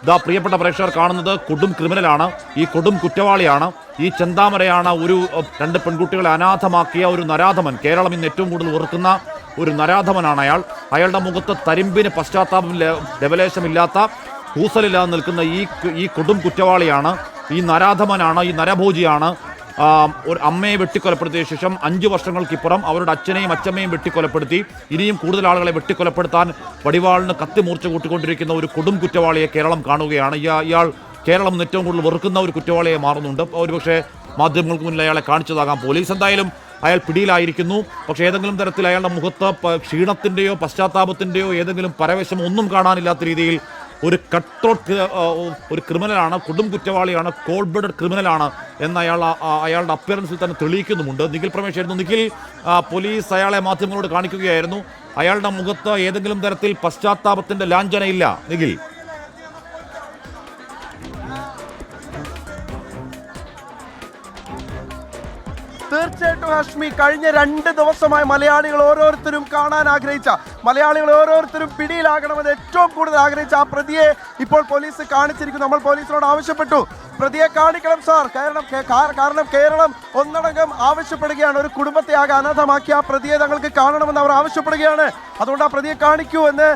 ഇതാ പ്രിയപ്പെട്ട പ്രേക്ഷകർ കാണുന്നത് കൊടും ക്രിമിനലാണ്, ഈ കൊടും കുറ്റവാളിയാണ്, ഈ ചെന്താമരയാണ്. രണ്ട് പെൺകുട്ടികളെ അനാഥമാക്കിയ ഒരു നരാധമൻ. കേരളം ഇന്ന് ഏറ്റവും കൂടുതൽ വെറുക്കുന്ന ഒരു നരാധമനാണ് അയാൾ. അയാളുടെ മുഖത്ത് തരിമ്പിന് പശ്ചാത്താപം ലവലേശമില്ലാത്ത, കൂസലില്ലാതെ നിൽക്കുന്ന ഈ കൊടും കുറ്റവാളിയാണ്, ഈ നരാധമനാണ്, ഈ നരഭോജിയാണ്. ഒരു അമ്മയെ വെട്ടിക്കൊലപ്പെടുത്തിയ ശേഷം 5 വർഷങ്ങൾക്കിപ്പുറം അവരുടെ അച്ഛനെയും അച്ഛമ്മയും വെട്ടിക്കൊലപ്പെടുത്തി, ഇനിയും കൂടുതൽ ആളുകളെ വെട്ടിക്കൊലപ്പെടുത്താൻ വടിവാളിന് കത്തി മൂർച്ച കൂട്ടിക്കൊണ്ടിരിക്കുന്ന ഒരു കൊടും കുറ്റവാളിയെ കേരളം കാണുകയാണ്. ഇയാൾ കേരളം ഏറ്റവും കൂടുതൽ വെറുക്കുന്ന ഒരു കുറ്റവാളിയെ മാറുന്നുണ്ട്. ഒരുപക്ഷെ മാധ്യമങ്ങൾക്ക് മുന്നിൽ അയാളെ കാണിച്ചതാകാം പോലീസ്. എന്തായാലും അയാൾ പിടിയിലായിരിക്കുന്നു. പക്ഷേ ഏതെങ്കിലും തരത്തിൽ അയാളുടെ മുഖത്ത് ക്ഷീണത്തിൻ്റെയോ പശ്ചാത്താപത്തിൻ്റെയോ ഏതെങ്കിലും പരവശം ഒന്നും കാണാനില്ലാത്ത രീതിയിൽ ഒരു കട്ടൗട്ട് ഒരു ക്രിമിനലാണ്, കൊടും കുറ്റവാളിയാണ്, കോൾഡ് ബ്ലഡഡ് ക്രിമിനലാണ് എന്ന് അയാളുടെ അപ്പിയറൻസിൽ തന്നെ തെളിയിക്കുന്നുമുണ്ട്. നിഖിൽ പ്രമേശായിരുന്നു. നിഖിൽ, പോലീസ് അയാളെ മാധ്യമങ്ങളോട് കാണിക്കുകയായിരുന്നു. അയാളുടെ മുഖത്ത് ഏതെങ്കിലും തരത്തിൽ പശ്ചാത്താപത്തിന്റെ ലാഞ്ചനയില്ല. നിഖിൽ, തീർച്ചയായിട്ടും ഹാഷ്മി, കഴിഞ്ഞ 2 ദിവസമായി മലയാളികൾ ഓരോരുത്തരും കാണാൻ ആഗ്രഹിച്ച, മലയാളികൾ ഓരോരുത്തരും പിടിയിലാകണമെന്ന് ഏറ്റവും കൂടുതൽ ആഗ്രഹിച്ച ആ പ്രതിയെ ഇപ്പോൾ പോലീസ് കാണിച്ചിരിക്കുന്നു. നമ്മൾ പോലീസിനോട് ആവശ്യപ്പെട്ടു, പ്രതിയെ കാണിക്കണം സാർ, കാരണം കേരളം ഒന്നടങ്കം ആവശ്യപ്പെടുകയാണ്. ഒരു കുടുംബത്തെ ആകെ അനാഥമാക്കിയ ആ പ്രതിയെ തങ്ങൾക്ക് കാണണമെന്ന് അവർ ആവശ്യപ്പെടുകയാണ്. അതുകൊണ്ട് ആ പ്രതിയെ കാണിക്കൂ എന്ന്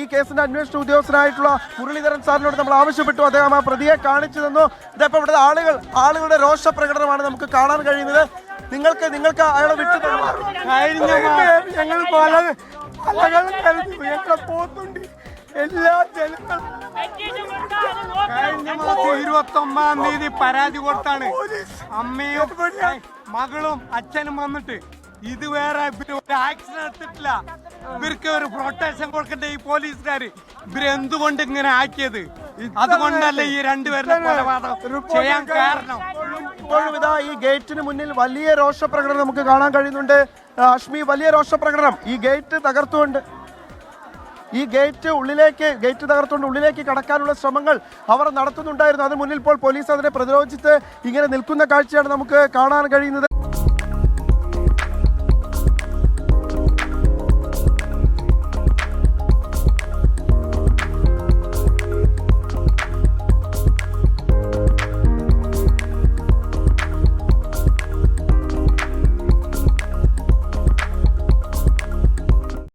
ഈ കേസിന്റെ അന്വേഷണ ഉദ്യോഗസ്ഥനായിട്ടുള്ള മുരളീധരൻ സാറിനോട് നമ്മൾ ആവശ്യപ്പെട്ടു. അദ്ദേഹം ആ പ്രതിയെ കാണിച്ചു തന്നു. ഇതപ്പോൾ ഇവിടുത്തെ ആളുകളുടെ രോഷ പ്രകടനമാണ് നമുക്ക് കാണാൻ കഴിയുന്നത്. നിങ്ങൾക്ക് അയാളെ വിട്ടു ഞങ്ങൾ പോത്തുണ്ട് എല്ലാ ജനങ്ങളും കഴിഞ്ഞ മാസം 29-ാം തീയതി പരാതി കൊടുത്താണ്. അമ്മയും മകളും അച്ഛനും വന്നിട്ട് ഇതുവരെ ഒരു ആക്ഷൻ എടുത്തിട്ടില്ല. ഇവർക്ക് ഒരു പ്രൊട്ടക്ഷൻ കൊടുക്കണ്ടേ ഈ പോലീസുകാര്? ഇവരെന്തുകൊണ്ട് ഇങ്ങനെ ആക്കിയത്? അതുകൊണ്ടല്ലേ ഈ 2 പേരുടെ കൊലപാതകം ചെയ്യാൻ കാരണം? ഇപ്പോഴും ഇതാ ഈ ഗേറ്റിന് മുന്നിൽ വലിയ രോഷപ്രകടനം നമുക്ക് കാണാൻ കഴിയുന്നുണ്ട്. അഷ്മി, വലിയ രോഷപ്രകടനം. ഈ ഗേറ്റ് തകർത്തുകൊണ്ട് ഉള്ളിലേക്ക് കടക്കാനുള്ള ശ്രമങ്ങൾ അവർ നടത്തുന്നുണ്ടായിരുന്നു. അതിന് മുന്നിൽ ഇപ്പോൾ പോലീസ് അതിനെ പ്രതിരോധിച്ച് ഇങ്ങനെ നിൽക്കുന്ന കാഴ്ചയാണ് നമുക്ക് കാണാൻ കഴിയുന്നത്.